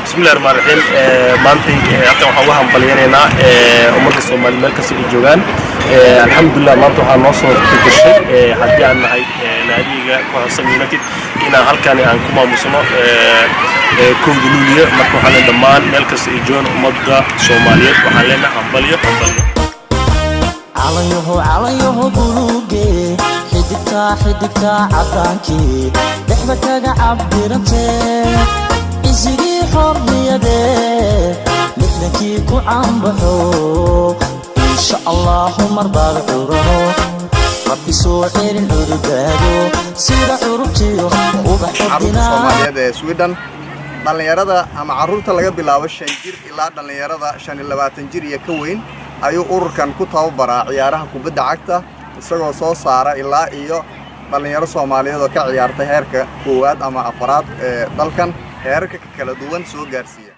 بسم الله الرحمن الرحيم مانتي حتى waxaan balyeynaa ummadda Soomaaliyeed meel kasta ay joogaan alxamdulillah maanta waxaan noo soo gashay hadii aan nahay naadiga Kooxda United ina halkaan aan ku maamusno kooxda Luuliya marka waxaan dhamaan meel kasta ay joogaan ummadda Soomaaliyeed waxaan leenahay balyo عليه بروجي حدكتا عطانكي دحبك عبرتي إزري حرية مثلكي كو عنبحو إن شاء الله مرضى عرانو ربي سوحير العربادو سيرا عربتيو وبحبنا Soomaaliyeed Sweden dhalinyarada ama caruurta laga bilaabo 5 jir ilaa dhalinyarada 25 jir iyo ka weyn ayuu ururkan ku tababaraa ciyaaraha kubadda cagta isagoo soo saara ilaa iyo dhalinyaro Soomaaliyeed oo ka ciyaartay heerka koowaad ama afraad ee dalkan heerka kala duwan soo gaarsiiya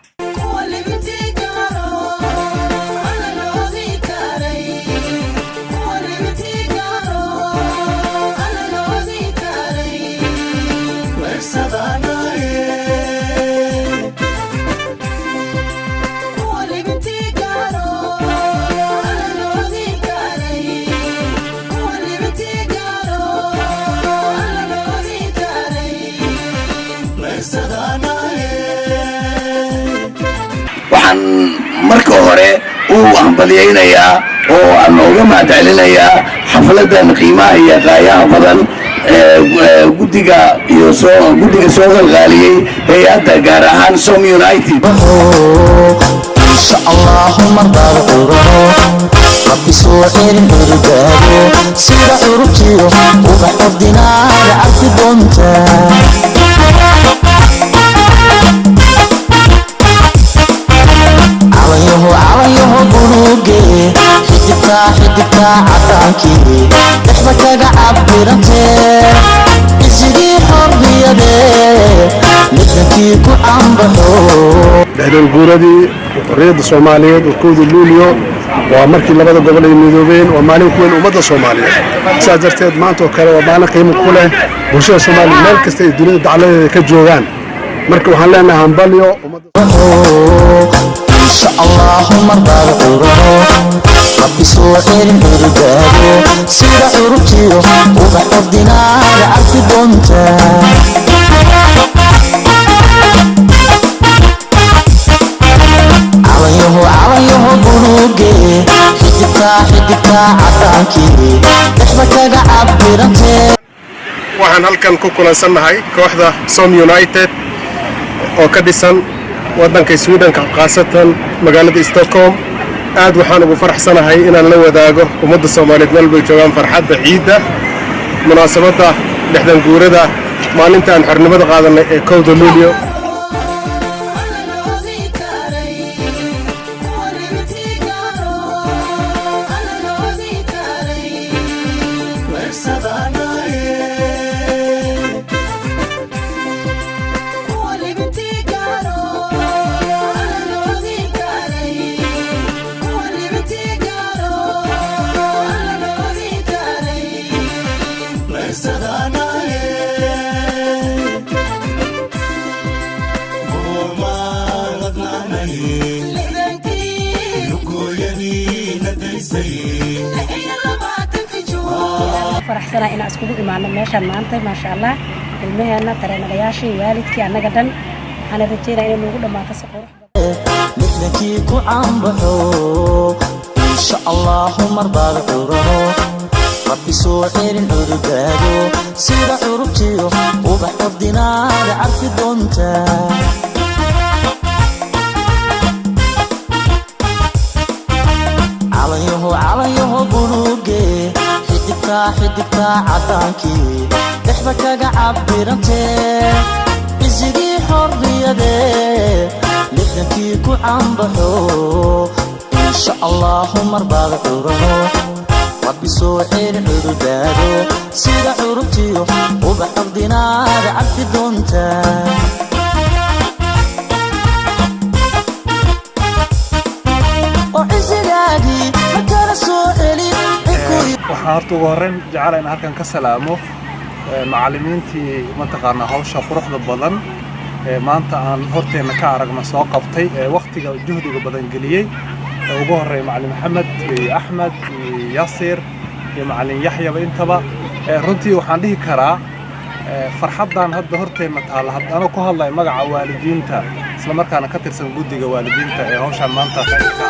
marka hore uu ambaliyaynayaa oo aan uga mahadcelinayaa xafladan qiimaha iyo qaayaha badan guddiga soo qalqaaliyay hay'adda gaar ahaan Som United إن شاء الله مرضى عرانو ربي سوحير العربادو سيرا عربتيو وبحبنا لعرف دونتا عليه بروجي حدكتا عطانكي دحبك عبرتي إزري حرية مثلكي كو عنبحو دهدن guuradii xorriyadda Soomaaliyeed oo kooxda Luuliyo waa markii labada gobol ay midoobeen oo maalin ku weyn ummadda Soomaaliyeed saajarteed maanta oo kale waa maalin qiimo ku leh bulshada Soomaaliyeed meel kasta ay dunida dacaladeeda ka joogaan marka waxaan leenahay hambalyo ummadda إن شاء الله مرضى عرانو ربي سوحير العربادو سيرا عربتيو وبحبنا لعرف دونتا عليه بروجي حدكتا عطانكي دحبك عبرتي waxaan halkan ku kulansanahay kooxda Som United oo ka dhisan waddanka Sweden qaasatan magaalada Stockholm aad waxaan ugu faraxsanahay inaan la wadaago ummadda Soomaaliyeed meel bay joogaan farxadda ciida munaasabadda 60 guurada maalinta aan xornimada qaadanay ee kooxda Luuliyo فرحسنا إن أسكت إيماننا ماشى مانتي ما شاء الله المهنة ترى نجاشي والدك أنا قدن أنا رجينا إنه نقول ما تسقط مثلك عم بحو إن شاء الله مرضى العروق ربي سوحير العرقادو سير عربتيو وبحر دينار عرف دونتا عليه بلوغي حدبتا عدانكي دحبك عبرنتي إزيدي حرية لحنكي عم بحو إن شاء الله مرضى العروق ربي سوحير عرقادو سير عربتيو وبحر دينار عرف دونتا waxaan horta ugu horreyn jecelahay in halkan ka salaamo macallimiintii mataqaanaa hawsha quruxda badan ee maanta aan horteena ka aragna soo qabtay waqtiga juhdiga badan geliyey ugu horreeya macallin maxamed iyo axmed iyo yasir iyo macallin yaxyaba intaba runtii waxaan dhihi karaa farxaddan hadda horteena taala anoo ku hadlay magaca waalidiinta isla markaana ka tirsan guddiga waalidiinta ee hawshan maanta qaybka